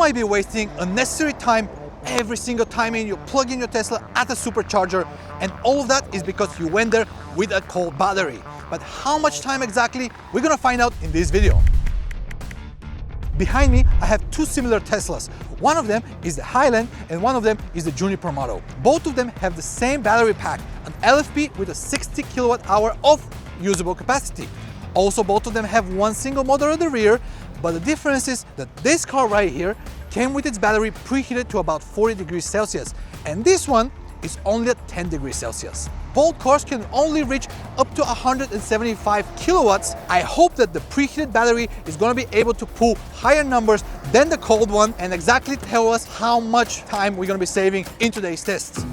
might be wasting unnecessary time every single time you plug in your Tesla at a supercharger, and all of that is because you went there with a cold battery. But how much time exactly? We're gonna find out in this video. Behind me, I have two similar Teslas. One of them is the Highland and one of them is the Juniper model. Both of them have the same battery pack, an LFP with a 60 kilowatt hour of usable capacity. Also, both of them have one single motor at the rear, but the difference is that this car right here came with its battery preheated to about 40 degrees Celsius, and this one is only at 10 degrees Celsius. Both cars can only reach up to 175 kilowatts. I hope that the preheated battery is going to be able to pull higher numbers than the cold one and exactly tell us how much time we're going to be saving in today's tests.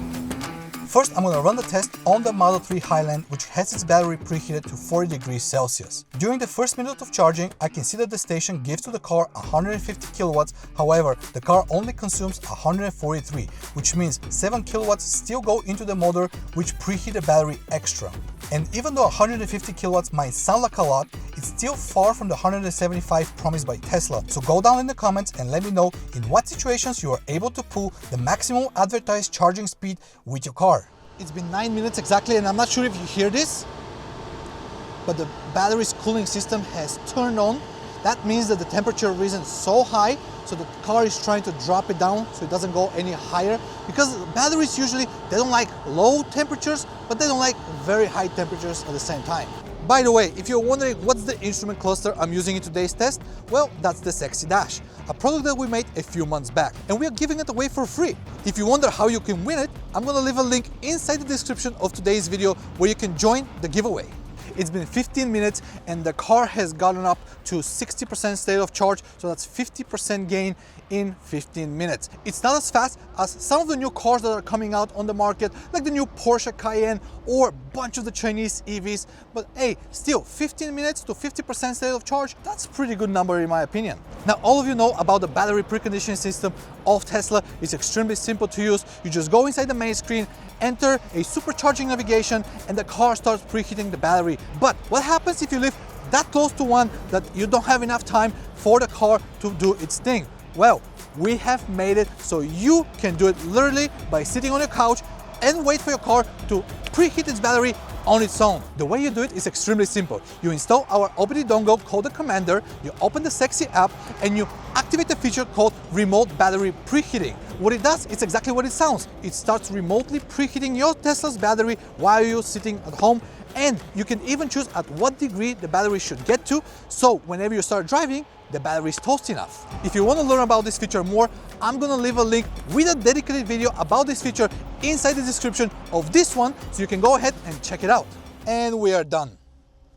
First, I'm going to run the test on the Model 3 Highland, which has its battery preheated to 40 degrees Celsius. During the first minute of charging, I can see that the station gives to the car 150 kilowatts. However, the car only consumes 143, which means 7 kilowatts still go into the motor, which preheat the battery extra. And even though 150 kilowatts might sound like a lot, it's still far from the 175 promised by Tesla. So go down in the comments and let me know in what situations you are able to pull the maximum advertised charging speed with your car. It's been 9 minutes exactly, and I'm not sure if you hear this, but the battery's cooling system has turned on. That means that the temperature risen so high, so the car is trying to drop it down so it doesn't go any higher, because batteries usually, they don't like low temperatures, but they don't like very high temperatures at the same time. By the way, if you're wondering what's the instrument cluster I'm using in today's test, well, that's the S3XY Dash, a product that we made a few months back, and we are giving it away for free. If you wonder how you can win it, I'm gonna leave a link inside the description of today's video where you can join the giveaway. It's been 15 minutes and the car has gotten up to 60% state of charge, so that's 50% gain in 15 minutes. It's not as fast as some of the new cars that are coming out on the market, like the new Porsche Cayenne or a bunch of the Chinese EVs, but hey, still 15 minutes to 50% state of charge, that's a pretty good number in my opinion. Now, all of you know about the battery preconditioning system of Tesla. It's extremely simple to use. You just go inside the main screen, enter a supercharging navigation, and the car starts preheating the battery. But what happens if you live that close to one that you don't have enough time for the car to do its thing? Well, we have made it so you can do it literally by sitting on your couch and wait for your car to preheat its battery on its own. The way you do it is extremely simple. You install our OBD dongle called the Commander, you open the S3XY app, and you activate the feature called Remote Battery Preheating. What it does, it's exactly what it sounds. It starts remotely preheating your Tesla's battery while you're sitting at home, and you can even choose at what degree the battery should get to, so whenever you start driving, the battery is toasty enough. If you want to learn about this feature more, I'm gonna leave a link with a dedicated video about this feature inside the description of this one, so you can go ahead and check it out. And we are done.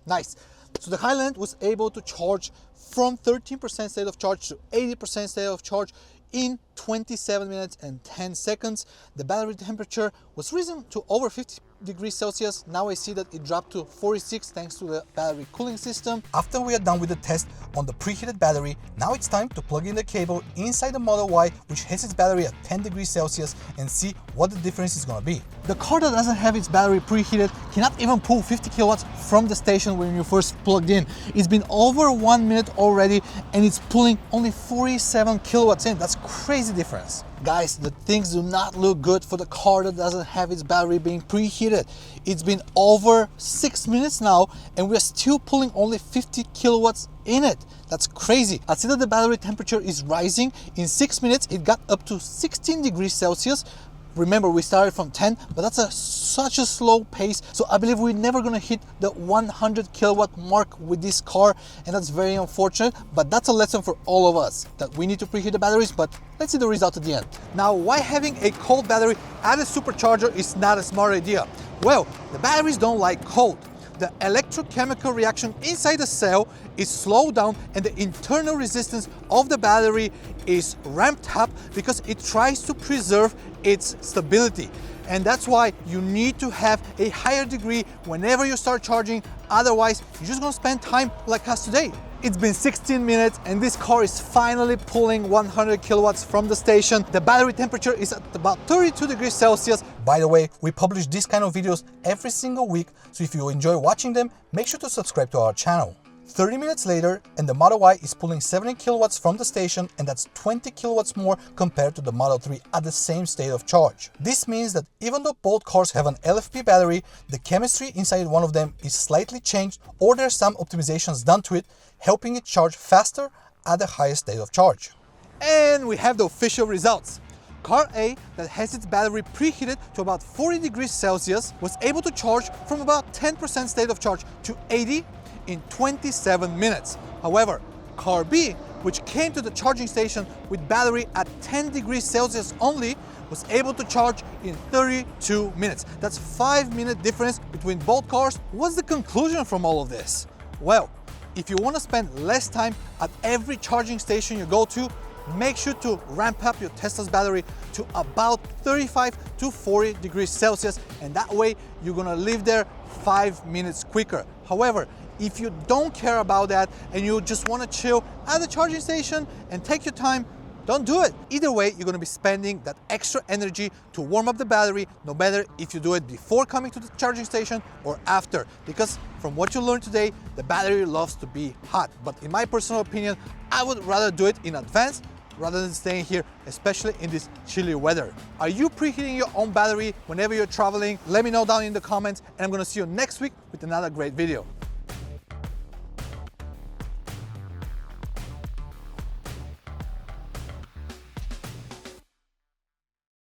Nice. So the Highland was able to charge from 13% state of charge to 80% state of charge in 27 minutes and 10 seconds. The battery temperature was risen to over 50 degrees Celsius. Now I see that it dropped to 46 thanks to the battery cooling system. After we are done with the test on the preheated battery, now it's time to plug in the cable inside the Model Y, which has its battery at 10 degrees Celsius, and see what the difference is going to be. The car that doesn't have its battery preheated cannot even pull 50 kilowatts from the station when you first plugged in. It's been over 1 minute already and it's pulling only 47 kilowatts in. That's crazy difference. Guys, the things do not look good for the car that doesn't have its battery being preheated. It's been over 6 minutes now and we're still pulling only 50 kilowatts in it. That's crazy. I see that the battery temperature is rising. In 6 minutes, it got up to 16 degrees Celsius. Remember, we started from 10, but that's such a slow pace. So I believe we're never gonna hit the 100 kilowatt mark with this car, and that's very unfortunate, but that's a lesson for all of us, that we need to preheat the batteries, but let's see the result at the end. Now, why having a cold battery at a supercharger is not a smart idea? Well, the batteries don't like cold. The electrochemical reaction inside the cell is slowed down and the internal resistance of the battery is ramped up because it tries to preserve its stability. And that's why you need to have a higher degree whenever you start charging, otherwise you're just gonna spend time like us today. It's been 16 minutes and this car is finally pulling 100 kilowatts from the station. The battery temperature is at about 32 degrees Celsius. By the way, we publish these kind of videos every single week, so if you enjoy watching them, make sure to subscribe to our channel. 30 minutes later, and the Model Y is pulling 70 kilowatts from the station, and that's 20 kilowatts more compared to the Model 3 at the same state of charge. This means that even though both cars have an LFP battery, the chemistry inside one of them is slightly changed, or there's some optimizations done to it, helping it charge faster at the highest state of charge. And we have the official results. Car A, that has its battery preheated to about 40 degrees Celsius, was able to charge from about 10% state of charge to 80 in 27 minutes. However, Car B, which came to the charging station with battery at 10 degrees Celsius only, was able to charge in 32 minutes. That's 5-minute difference between both cars. What's the conclusion from all of this? Well, if you want to spend less time at every charging station you go to, make sure to ramp up your Tesla's battery to about 35 to 40 degrees Celsius, and that way you're gonna live there 5 minutes quicker. However, if you don't care about that and you just wanna chill at the charging station and take your time, don't do it. Either way, you're gonna be spending that extra energy to warm up the battery, no matter if you do it before coming to the charging station or after. Because from what you learned today, the battery loves to be hot. But in my personal opinion, I would rather do it in advance rather than staying here, especially in this chilly weather. Are you preheating your own battery whenever you're traveling? Let me know down in the comments, and I'm gonna see you next week with another great video.